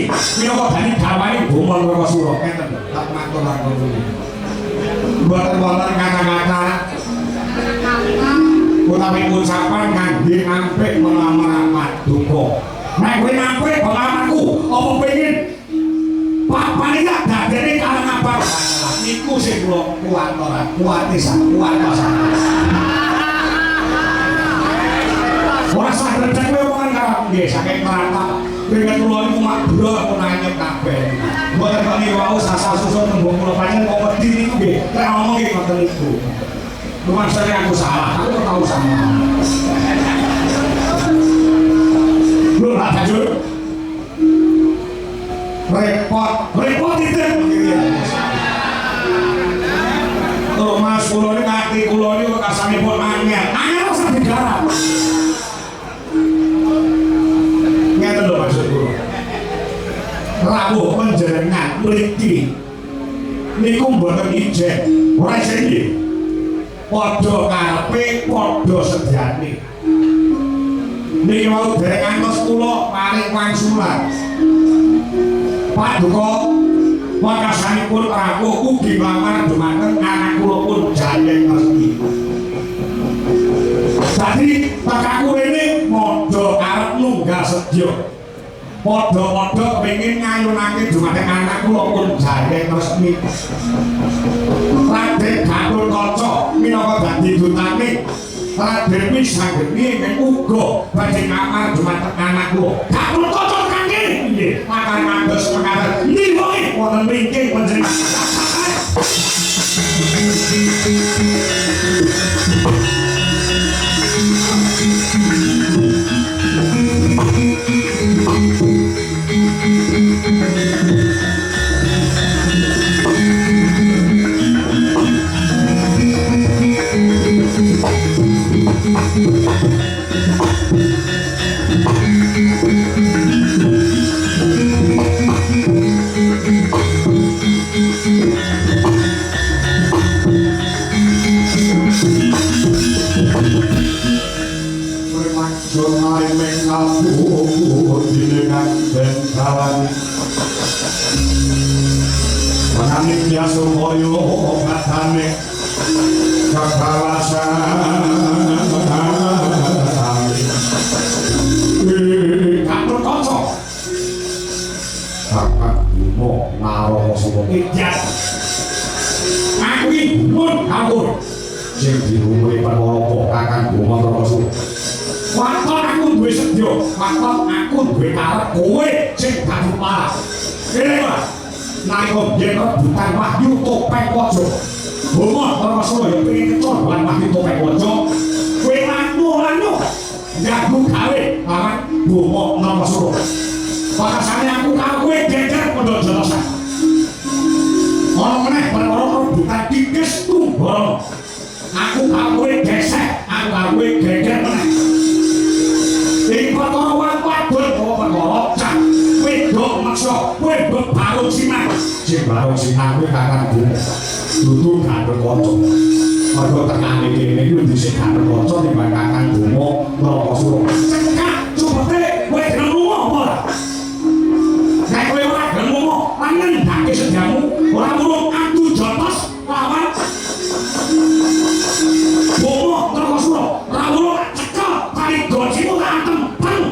minangka dadi gawane Bomon Kartasura ngeten tak matur-matur nuwun. Mboten wonten kata-kata utawi ucapan kangge nampik melamar Paduka. Nek kowe nampik pengalamanku apa pengin papane tak dadene karang apa niku sing kula kuat ora kuat kuat ora sak redek kowe omongan karo nggih saking merantap pengen kula niku makbro nanyep kabeh mboten kok niku wau sasal susun tembung kula panjenengan kok wedi niku nggih lek ngomong nggih ngoten niku lumangsane aku salah aku tahu sama lho lah jujur repot itu tuh mas kula ini kaki kula ini kasanipun angel usah digarap ngeten lho maksud kula rawuh panjenengan mriki niku mboten ijen ora ijen padha karepe padha sediane niki mau dereng ngantos kula paring wangsulan Paduka wakasanipun rawuh ugi nglamar dhumateng anak kula pun Jayeng Resti. Dadi tekaku rene modho arep nunggal sedya. Padha-padha kepengin ngayunake dhumateng anak kula pun Jayeng Resti. Raden Gatotkaca minangka dadi dutane Raden Wisanggeni ing uga badhe nglamar dhumateng anak kula. Gatotkaca akan mandos mengatur niwoe wonten mriki panjenengan Manamikya sumoyo katane kakalasan Gatotkaca Kakak Bimo Narono Sumo Idyat aku iki mun ampun sing dirumuri Panoropo Kakang Bimo Kartasura waton aku duwe sedya waton aku duwe karep kowe sing dadi parah kene Mas nalika yen rebutan Wahyu Topeng Waja Bimo Kartasura ya pengen kecon lan Wahyu Topeng Waja kowe lanu nyabu gawe lawan Bimo Kartasura bakasane aku karo kowe geger padha jelasan ana meneh perkara rebutan tikis tunggal aku karo kowe gesek aku karo kowe geger meneh ing perkara wadon perkara cah wedok maksa kowe bebarung sinah sing barung sinah kowe kakang Bimo dudu Gatotkaca mergo tekane kene iki dhisik Gatotkaca timbang kakang Bimo Kartasura cekak cepete kowe gelem lunga apa ora nek kowe ora gelem lunga lan ngendhake sedyamu ora mung adu jotos lawan Bimo Kartasura rawuh cekel kali gocimu tak antem pang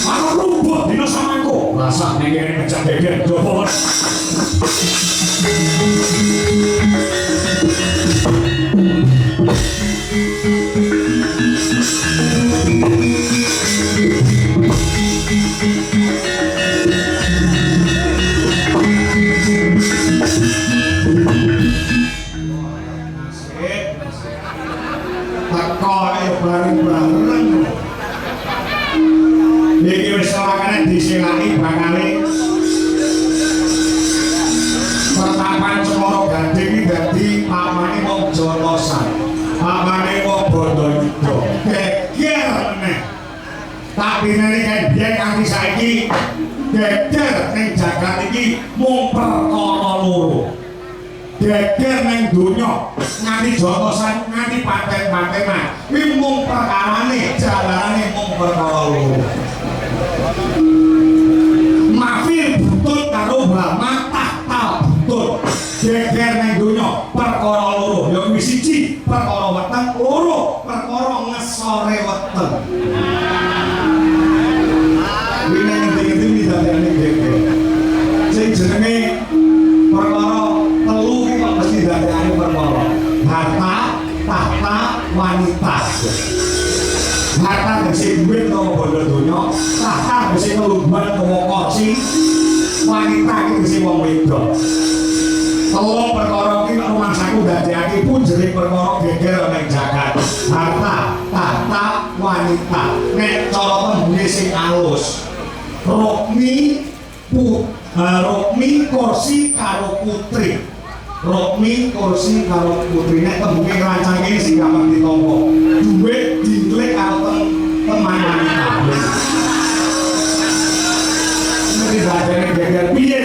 aku rubuh dina samangku rasa ning kene pecah geger jopo teko ayo bareng-bareng iki wis sawangane disilani bakale pertapan Cemara Gading iki dadi pamane wong Jolosan pamane wong Bondayuda geger meneh tapi nek biyen kanthi saiki geger ning jagat iki mung perkara loro geger ning donya nganti jotosan nganti paten-patenan kuwi mung perkarane jalanane mung perkara loro no tahta bisa ngelumban kursi wanita itu bisa wong wedok tolong perkara iki rumah saku dadekake pun jadi perkara geger ning jagat harta tahta wanita nek cara tembune sing alus Rokmi kursi karo putri Rokmi kursi karo putri nek tembune rancange sing gampang ditampa duwe ditlek karo teman wanita iki dadene geger piye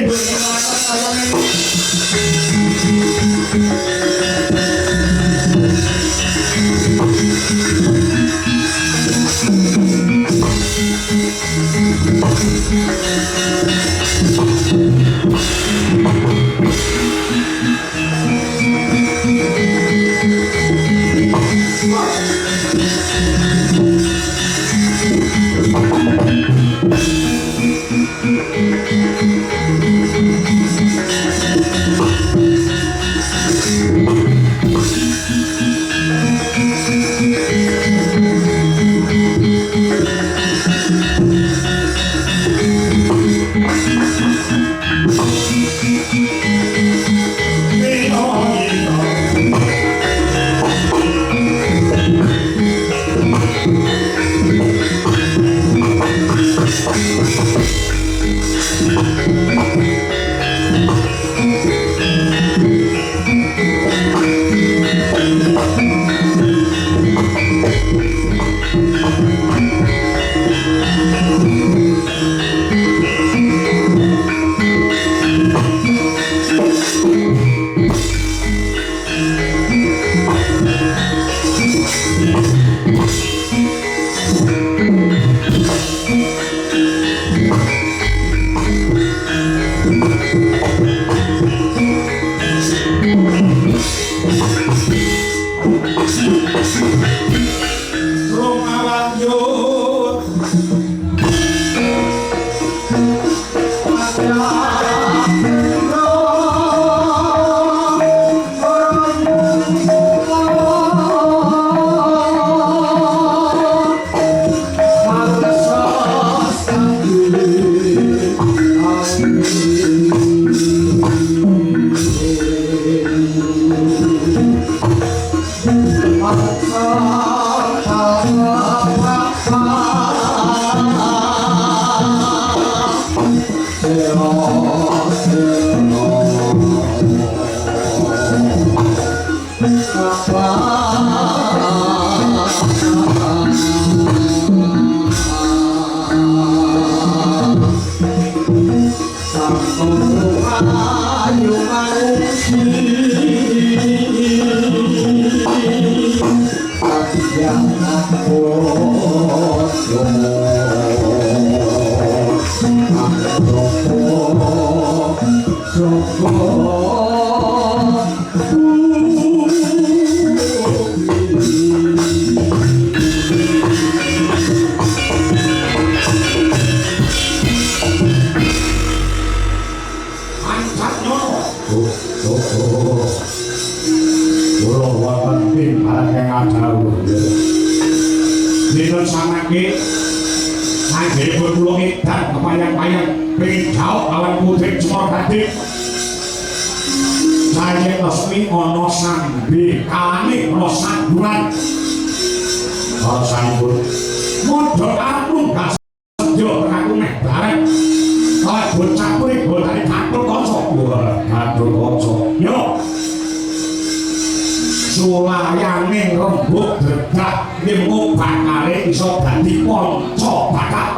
sulayane rembug dredak ning bakare iso dadi ponco bakat.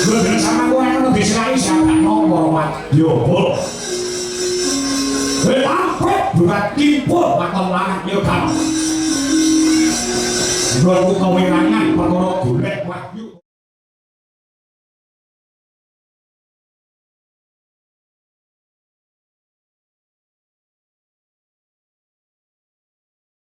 Bener sama kowe ana diserai sampeyan nomor yo bol. Lampet buat kimpul bakal lanang yo kan. Nggo kewenangan perkara golek wahyu